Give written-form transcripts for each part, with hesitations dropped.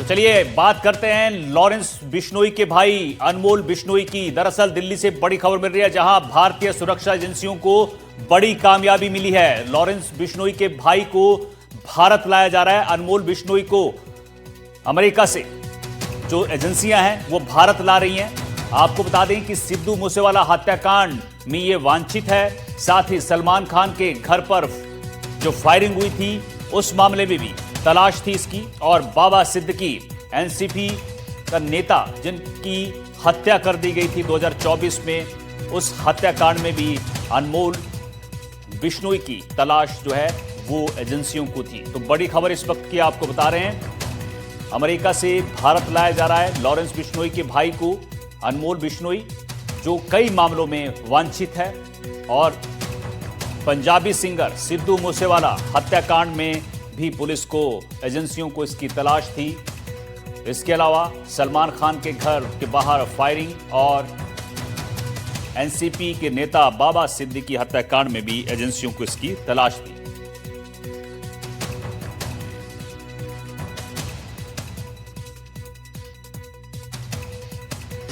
चलिए बात करते हैं लॉरेंस बिश्नोई के भाई अनमोल बिश्नोई की। दरअसल दिल्ली से बड़ी खबर मिल रही है, जहां भारतीय सुरक्षा एजेंसियों को बड़ी कामयाबी मिली है। लॉरेंस बिश्नोई के भाई को भारत लाया जा रहा है। अनमोल बिश्नोई को अमेरिका से जो एजेंसियां हैं वो भारत ला रही हैं। आपको बता दें कि सिद्धू मूसेवाला हत्याकांड में ये वांछित है। साथ ही सलमान खान के घर पर जो फायरिंग हुई थी उस मामले में भी तलाश थी इसकी। और बाबा सिद्दीकी एनसीपी का नेता जिनकी हत्या कर दी गई थी 2024 में, उस हत्याकांड में भी अनमोल बिश्नोई की तलाश जो है वो एजेंसियों को थी। तो बड़ी खबर इस वक्त की आपको बता रहे हैं, अमेरिका से भारत लाया जा रहा है लॉरेंस बिश्नोई के भाई को, अनमोल बिश्नोई, जो कई मामलों में वांछित है। और पंजाबी सिंगर सिद्धू मूसेवाला हत्याकांड में भी पुलिस को, एजेंसियों को इसकी तलाश थी। इसके अलावा सलमान खान के घर के बाहर फायरिंग और एनसीपी के नेता बाबा सिद्दीकी हत्याकांड में भी एजेंसियों को इसकी तलाश थी।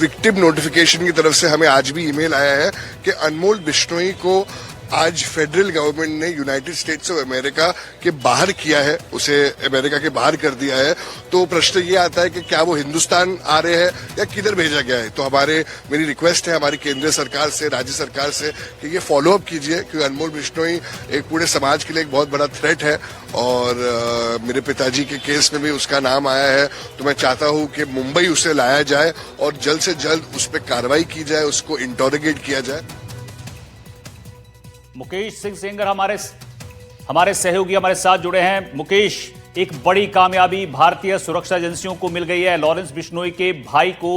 विक्टिम नोटिफिकेशन की तरफ से हमें आज भी ईमेल आया है कि अनमोल बिश्नोई को आज फेडरल गवर्नमेंट ने यूनाइटेड स्टेट्स ऑफ अमेरिका के बाहर किया है, उसे अमेरिका के बाहर कर दिया है। तो प्रश्न ये आता है कि क्या वो हिंदुस्तान आ रहे हैं या किधर भेजा गया है। तो मेरी रिक्वेस्ट है हमारी केंद्रीय सरकार से, राज्य सरकार से कि ये फॉलो अप कीजिए, क्योंकि अनमोल बिश्नोई एक पूरे समाज के लिए एक बहुत बड़ा थ्रेट है। और मेरे पिताजी के केस में भी उसका नाम आया है। तो मैं चाहता हूँ कि मुंबई उसे लाया जाए और जल्द से जल्द उस पर कार्रवाई की जाए, उसको इंटरोगेट किया जाए। मुकेश सिंह सेंगर हमारे सहयोगी हमारे साथ जुड़े हैं। मुकेश, एक बड़ी कामयाबी भारतीय सुरक्षा एजेंसियों को मिल गई है। लॉरेंस बिश्नोई के भाई को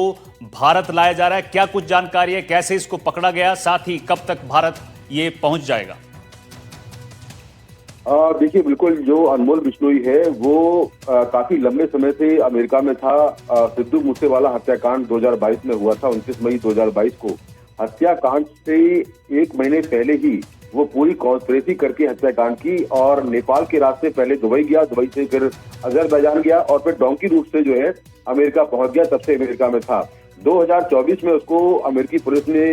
भारत लाया जा रहा है। क्या कुछ जानकारी है, कैसे इसको पकड़ा गया, साथ ही कब तक भारत ये पहुंच जाएगा? देखिए, बिल्कुल जो अनमोल बिश्नोई है वो काफी लंबे समय से अमेरिका में था। सिद्धू मूसेवाला हत्याकांड 2022 में हुआ था, 29 मई 2022 को। हत्याकांड से एक महीने पहले ही वो पूरी कॉन्स्पिरेसी करके हत्याकांड की और नेपाल के रास्ते पहले दुबई गया, दुबई से फिर अजरबैजान गया और फिर डोंकी रूट से जो है अमेरिका पहुंच गया। तब से अमेरिका में था। 2024 में उसको अमेरिकी पुलिस ने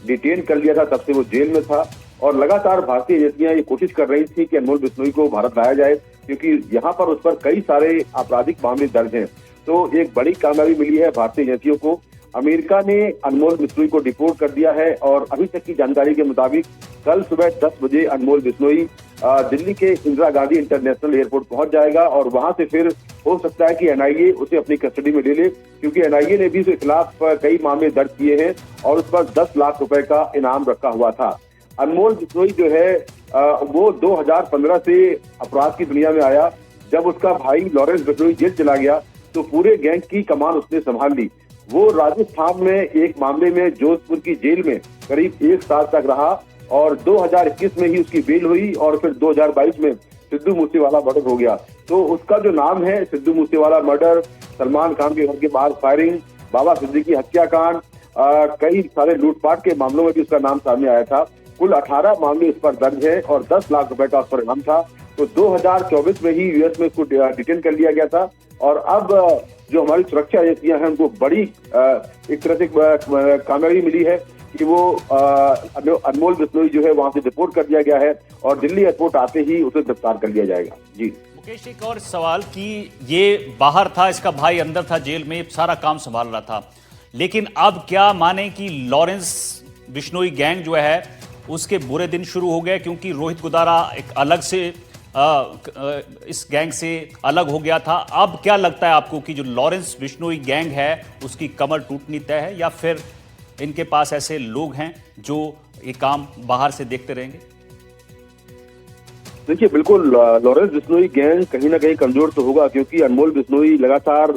डिटेन कर लिया था, तब से वो जेल में था। और लगातार भारतीय एजेंसियां ये कोशिश कर रही थी कि अनमोल बिश्नोई को भारत लाया जाए, क्योंकि यहाँ पर उस पर कई सारे आपराधिक मामले दर्ज हैं। तो एक बड़ी कामयाबी मिली है भारतीय एजेंसियों को। अमेरिका ने अनमोल बिश्नोई को डिपोर्ट कर दिया है और अभी तक की जानकारी के मुताबिक कल सुबह 10 बजे अनमोल बिश्नोई दिल्ली के इंदिरा गांधी इंटरनेशनल एयरपोर्ट पहुंच जाएगा। और वहां से फिर हो सकता है कि एनआईए उसे अपनी कस्टडी में ले ले, क्योंकि एनआईए ने भी उसके खिलाफ कई मामले दर्ज किए हैं और उस पर 10 लाख रुपए का इनाम रखा हुआ था। अनमोल बिश्नोई जो है वो 2015 से अपराध की दुनिया में आया। जब उसका भाई लॉरेंस बिश्नोई जेल चला गया तो पूरे गैंग की कमान उसने संभाल ली। वो राजस्थान में एक मामले में जोधपुर की जेल में करीब 1 साल तक रहा और 2021 में ही उसकी बेल हुई और फिर 2022 में सिद्धू मूसेवाला मर्डर हो गया। तो उसका जो नाम है, सिद्धू मूसेवाला मर्डर, सलमान खान के घर के बाहर फायरिंग, बाबा सिद्दीकी हत्याकांड, कई सारे लूटपाट के मामलों में भी उसका नाम सामने आया था। कुल 18 मामले इस पर दर्ज है और 10 लाख रुपए का उस पर इनाम था। तो 2024 में ही यूएस में उसको डिटेन कर लिया गया था। और अब जो हमारी सुरक्षा एजेंसियां हैं उनको बड़ी एक तरह से कामयाबी मिली है कि वो अनमोल बिश्नोई जो है वहां से डिपोर्ट कर दिया गया है और दिल्ली एयरपोर्ट आते ही उसे गिरफ्तार कर लिया जाएगा। जी मुकेश, एक और सवाल कि ये बाहर था, इसका भाई अंदर था जेल में, सारा काम संभाल रहा था, लेकिन अब क्या माने कि लॉरेंस बिश्नोई गैंग जो है उसके बुरे दिन शुरू हो गए, क्योंकि रोहित गुदारा एक अलग से इस गैंग से अलग हो गया था। अब क्या लगता है आपको कि जो लॉरेंस बिश्नोई गैंग है उसकी कमर टूटनी तय है, या फिर इनके पास ऐसे लोग हैं जो ये काम बाहर से देखते रहेंगे? देखिए, बिल्कुल लॉरेंस बिश्नोई गैंग कहीं ना कहीं कमजोर तो होगा, क्योंकि अनमोल बिश्नोई लगातार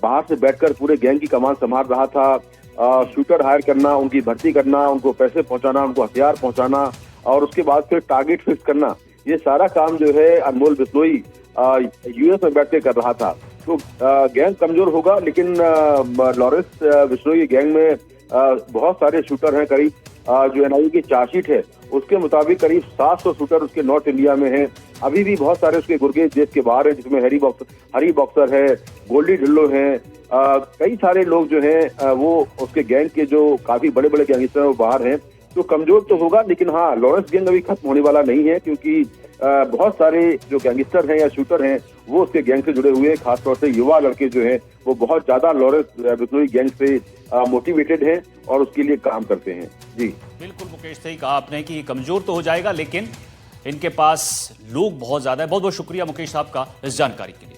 बाहर से बैठकर पूरे गैंग की कमान संभाल रहा था। शूटर हायर करना, उनकी भर्ती करना, उनको पैसे पहुंचाना, उनको हथियार पहुंचाना और उसके बाद फिर टारगेट फिक्स करना, ये सारा काम जो है अनमोल बिश्नोई यूएस में बैठ के कर रहा था। तो गैंग कमजोर होगा, लेकिन लॉरेंस बिश्नोई गैंग में बहुत सारे शूटर हैं। करीब जो एनआईए की चार्जशीट है उसके मुताबिक करीब 700 शूटर उसके नॉर्थ इंडिया में हैं, अभी भी बहुत सारे उसके गुर्गे जेल के बाहर है, जिसमें हरी बॉक्सर है, गोल्डी ढिल्लो है, कई सारे लोग जो हैं वो उसके गैंग के जो काफी बड़े बड़े गैंगस्टर हैं वो बाहर हैं। तो कमजोर तो होगा, लेकिन हाँ, लॉरेंस गैंग अभी खत्म होने वाला नहीं है, क्योंकि बहुत सारे जो गैंगस्टर हैं या शूटर हैं वो उसके गैंग से जुड़े हुए हैं। खासतौर से युवा लड़के जो हैं वो बहुत ज्यादा लॉरेंस बिश्नोई गैंग से मोटिवेटेड हैं और उसके लिए काम करते हैं। जी बिल्कुल मुकेश, सही कहा आपने कि कमजोर तो हो जाएगा, लेकिन इनके पास लोग बहुत ज्यादा है। बहुत बहुत शुक्रिया मुकेश साहब का इस जानकारी के लिए।